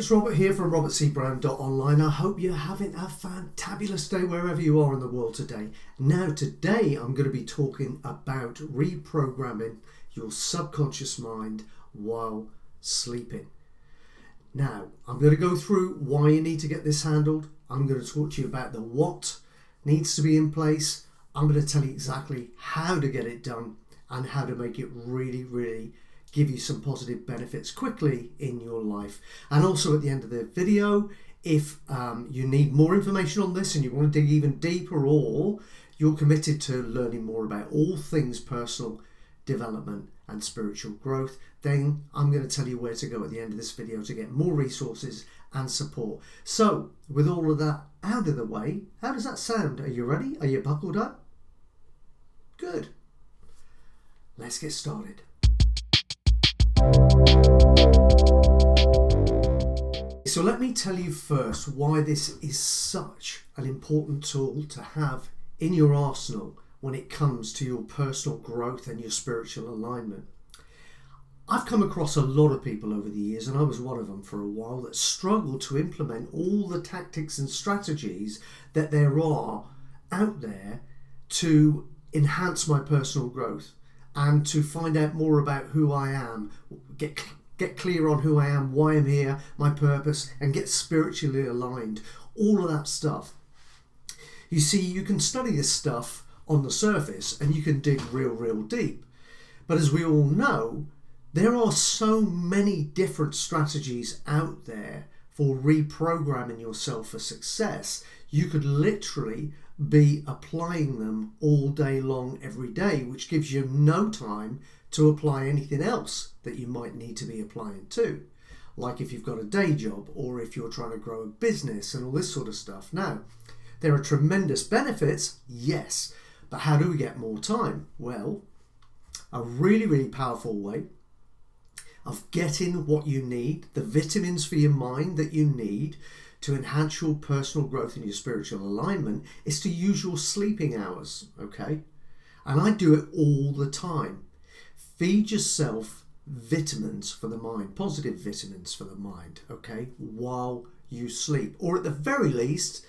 it's Robert here from robertcbrown.online. I hope you're having a fantabulous day wherever you are in the world today. Now, today I'm going to be talking about reprogramming your subconscious mind while sleeping. Now, I'm going to go through why you need to get this handled. I'm going to talk to you about the what needs to be in place. I'm going to tell you exactly how to get it done and how to make it really give you some positive benefits quickly in your life. And also at the end of the video, if you need more information on this and you want to dig even deeper, or you're committed to learning more about all things personal development and spiritual growth, then I'm going to tell you where to go at the end of this video to get more resources and support. So with all of that out of the way, how does that sound? Are you ready? Are you buckled up? Good. Let's get started. So let me tell you first why this is such an important tool to have in your arsenal when it comes to your personal growth and your spiritual alignment. I've come across a lot of people over the years, and I was one of them for a while, that struggle to implement all the tactics and strategies that there are out there to enhance my personal growth and to find out more about who I am, get clear on who I am, why I'm here, my purpose, and get spiritually aligned. All of that stuff. You see, you can study this stuff on the surface and you can dig real deep. But as we all know, there are so many different strategies out there for reprogramming yourself for success. You could literally be applying them all day long every day, which gives you no time to apply anything else that you might need to be applying to, like if you've got a day job or if you're trying to grow a business and all this sort of stuff. Now, there are tremendous benefits, yes, but how do we get more time? Well, a really powerful way of getting what you need, the vitamins for your mind that you need to enhance your personal growth and your spiritual alignment, is to use your sleeping hours, okay? And I do it all the time. Feed yourself vitamins for the mind, positive vitamins for the mind, okay, while you sleep. Or at the very least,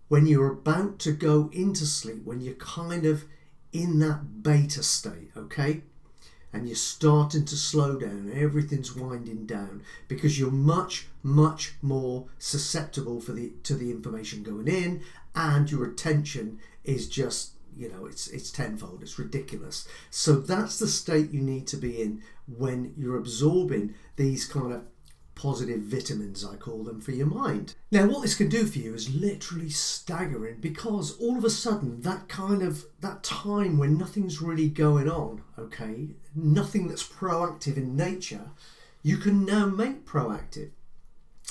when you're about to go into sleep, when you're kind of in that beta state, okay? And you're starting to slow down, everything's winding down, because you're much more susceptible to the information going in, and your attention is just, it's tenfold, it's ridiculous. So that's the state you need to be in when you're absorbing these kind of positive vitamins, I call them, for your mind. Now, what this can do for you is literally staggering, because all of a sudden that time when nothing's really going on, okay, nothing that's proactive in nature, you can now make proactive.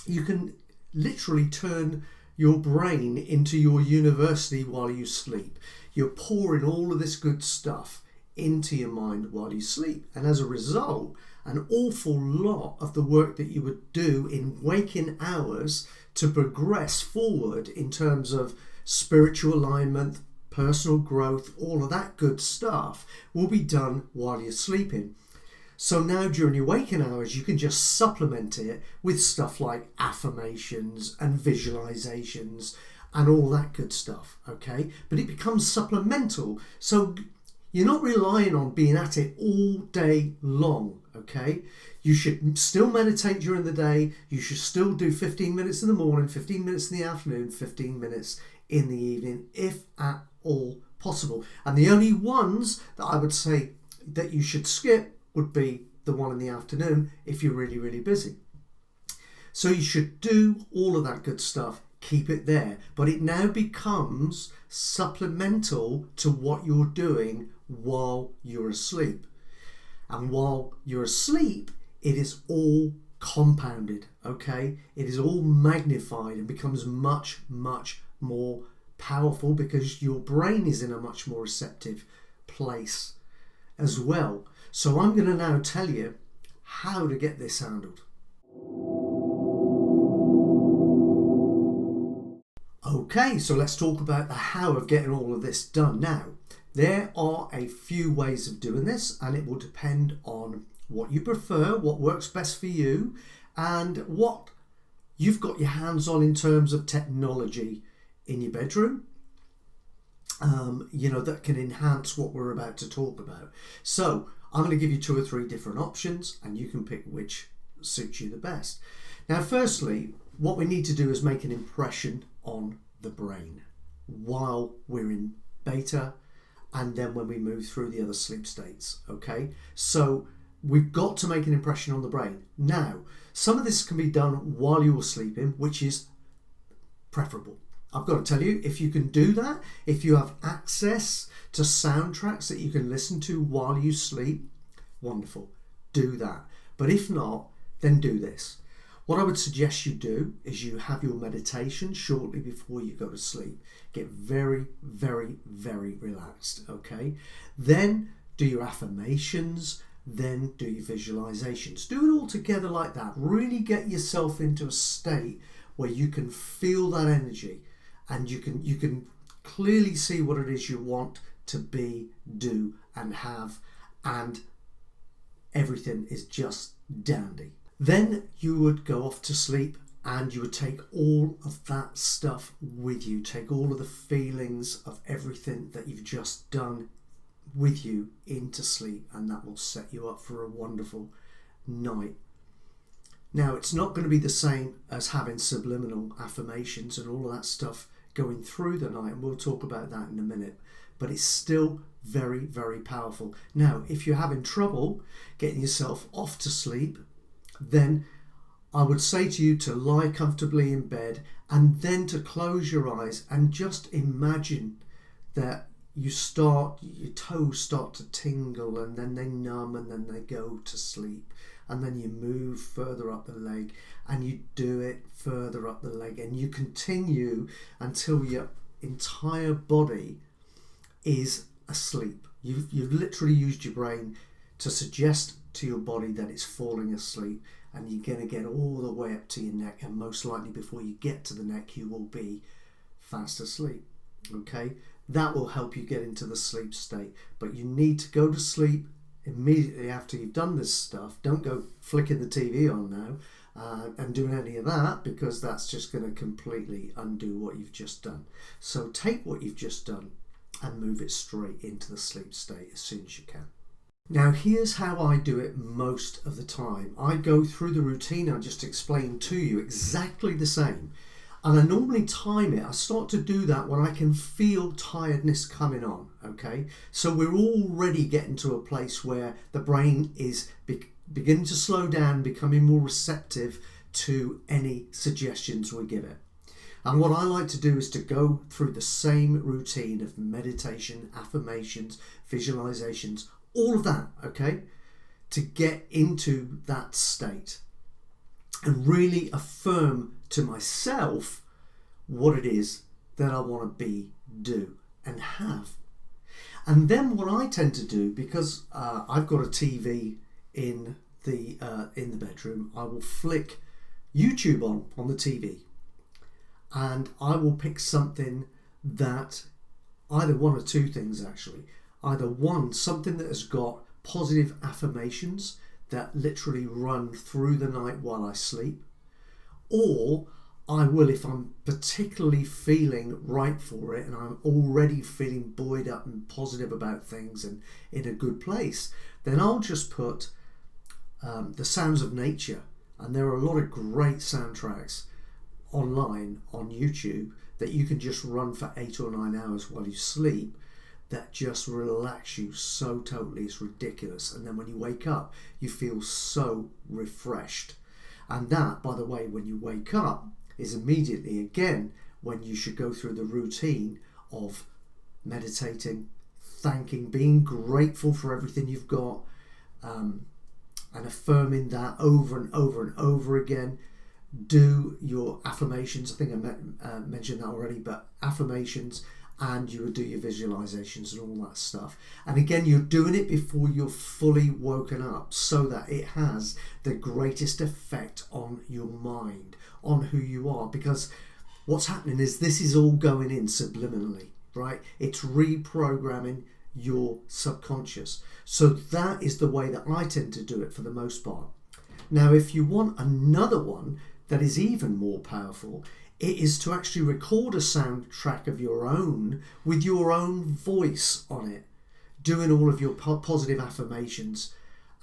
You can literally turn your brain into your university while you sleep. You're pouring all of this good stuff into your mind while you sleep, and as a result, an awful lot of the work that you would do in waking hours to progress forward in terms of spiritual alignment, personal growth, all of that good stuff will be done while you're sleeping. So now during your waking hours, you can just supplement it with stuff like affirmations and visualizations and all that good stuff, okay? But it becomes supplemental. So you're not relying on being at it all day long, okay? You should still meditate during the day. You should still do 15 minutes in the morning, 15 minutes in the afternoon, 15 minutes in the evening, if at all possible. And the only ones that I would say that you should skip would be the one in the afternoon if you're really busy. So you should do all of that good stuff. Keep it there. But it now becomes supplemental to what you're doing while you're asleep. And while you're asleep, it is all compounded, okay? It is all magnified and becomes much more powerful, because your brain is in a much more receptive place as well. So I'm going to now tell you how to get this handled. Okay, so let's talk about the how of getting all of this done. Now, there are a few ways of doing this, and it will depend on what you prefer, what works best for you, and what you've got your hands on in terms of technology in your bedroom, that can enhance what we're about to talk about. So I'm going to give you 2 or 3 different options and you can pick which suits you the best. Now, firstly, what we need to do is make an impression on the brain while we're in beta and then when we move through the other sleep states. Okay, so we've got to make an impression on the brain. Now, some of this can be done while you're sleeping, which is preferable. I've got to tell you, if you can do that, if you have access to soundtracks that you can listen to while you sleep, wonderful, do that. But if not, then do this. What I would suggest you do is you have your meditation shortly before you go to sleep. Get very, very, very relaxed, okay? Then do your affirmations, then do your visualizations. Do it all together like that. Really get yourself into a state where you can feel that energy and you can clearly see what it is you want to be, do and have, and everything is just dandy. Then you would go off to sleep and you would take all of that stuff with you. Take all of the feelings of everything that you've just done with you into sleep, and that will set you up for a wonderful night. Now, it's not going to be the same as having subliminal affirmations and all of that stuff going through the night, and we'll talk about that in a minute, but it's still very, very powerful. Now, if you're having trouble getting yourself off to sleep, then I would say to you to lie comfortably in bed and then to close your eyes and just imagine that your toes start to tingle and then they numb and then they go to sleep, and then you move further up the leg and you do it further up the leg and you continue until your entire body is asleep. You've literally used your brain to suggest to your body that it's falling asleep, and you're going to get all the way up to your neck, and most likely before you get to the neck you will be fast asleep. Okay, that will help you get into the sleep state, but you need to go to sleep immediately after you've done this stuff. Don't go flicking the TV on now and doing any of that, because that's just going to completely undo what you've just done. So take what you've just done and move it straight into the sleep state as soon as you can. Now, here's how I do it most of the time. I go through the routine I just explained to you, exactly the same. And I normally time it. I start to do that when I can feel tiredness coming on, okay? So we're already getting to a place where the brain is beginning to slow down, becoming more receptive to any suggestions we give it. And what I like to do is to go through the same routine of meditation, affirmations, visualizations, all of that, okay, to get into that state and really affirm to myself what it is that I want to be, do and have. And then what I tend to do, because I've got a TV in the bedroom, I will flick YouTube on the TV, and I will pick something that, either one or two things actually. Either one, something that has got positive affirmations that literally run through the night while I sleep, or I will, if I'm particularly feeling right for it and I'm already feeling buoyed up and positive about things and in a good place, then I'll just put the sounds of nature. And there are a lot of great soundtracks online on YouTube that you can just run for 8 or 9 hours while you sleep, that just relax you so totally, it's ridiculous. And then when you wake up, you feel so refreshed. And that, by the way, when you wake up, is immediately again when you should go through the routine of meditating, thanking, being grateful for everything you've got, and affirming that over and over and over again. Do your affirmations. I think I mentioned that already, but affirmations, and you would do your visualizations and all that stuff. And again, you're doing it before you're fully woken up, so that it has the greatest effect on your mind, on who you are. Because what's happening is this is all going in subliminally, right? It's reprogramming your subconscious. So that is the way that I tend to do it for the most part. Now, if you want another one that is even more powerful. It is to actually record a soundtrack of your own with your own voice on it, doing all of your positive affirmations,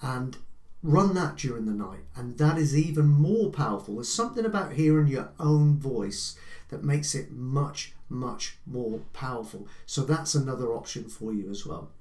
and run that during the night. And that is even more powerful. There's something about hearing your own voice that makes it much, much more powerful. So that's another option for you as well.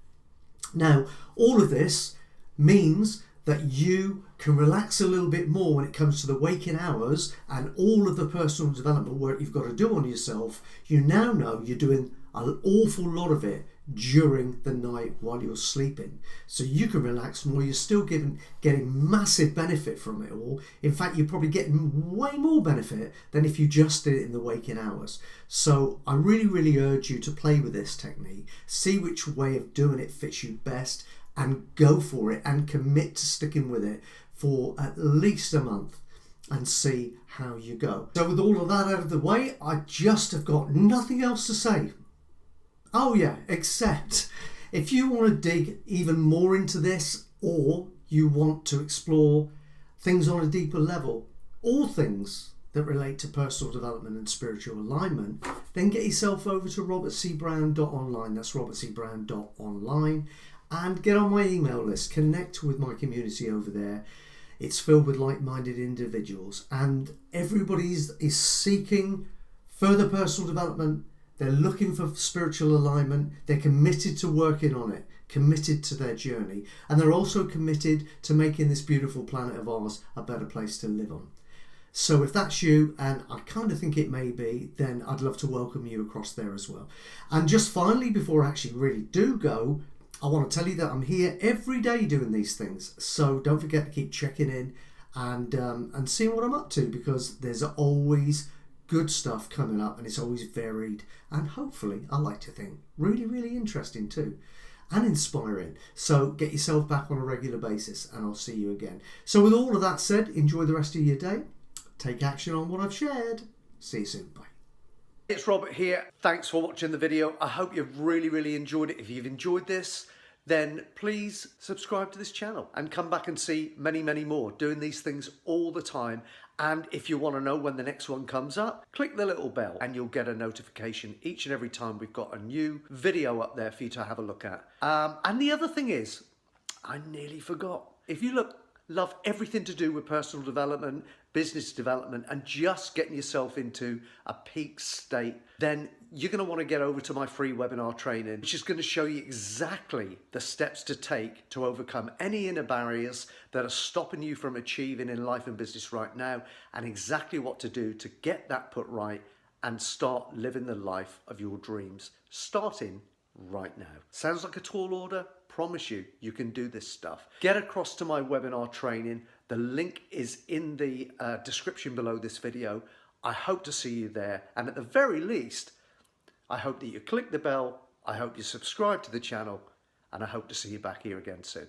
Now, all of this means that you can relax a little bit more when it comes to the waking hours and all of the personal development work you've got to do on yourself. You now know you're doing an awful lot of it during the night while you're sleeping. So you can relax more. You're still getting massive benefit from it all. In fact, you're probably getting way more benefit than if you just did it in the waking hours. So I really, really urge you to play with this technique. See which way of doing it fits you best, and go for it and commit to sticking with it for at least a month and see how you go. So with all of that out of the way, I just have got nothing else to say. Oh yeah, except if you want to dig even more into this, or you want to explore things on a deeper level, all things that relate to personal development and spiritual alignment, then get yourself over to robertcbrown.online. That's robertcbrown.online. And get on my email list, connect with my community over there. It's filled with like-minded individuals, and everybody is seeking further personal development. They're looking for spiritual alignment. They're committed to working on it, committed to their journey, and they're also committed to making this beautiful planet of ours a better place to live on. So if that's you, and I kind of think it may be, then I'd love to welcome you across there as well. And just finally, before I actually really do go, I want to tell you that I'm here every day doing these things. So don't forget to keep checking in and seeing what I'm up to, because there's always good stuff coming up, and it's always varied, and hopefully, I like to think, really, really interesting too, and inspiring. So get yourself back on a regular basis, and I'll see you again. So with all of that said, enjoy the rest of your day. Take action on what I've shared. See you soon. Bye. It's Robert here. Thanks for watching the video. I hope you've really, really enjoyed it. If you've enjoyed this, then please subscribe to this channel and come back and see many, many more. Doing these things all the time. And if you want to know when the next one comes up, click the little bell and you'll get a notification each and every time we've got a new video up there for you to have a look at. And the other thing is, I nearly forgot. If you love everything to do with personal development, business development, and just getting yourself into a peak state, then you're going to want to get over to my free webinar training, which is going to show you exactly the steps to take to overcome any inner barriers that are stopping you from achieving in life and business right now, and exactly what to do to get that put right and start living the life of your dreams, starting right now. Sounds like a tall order? Promise you, you can do this stuff. Get across to my webinar training. The link is in the description below this video. I hope to see you there. And at the very least, I hope that you click the bell. I hope you subscribe to the channel. And I hope to see you back here again soon.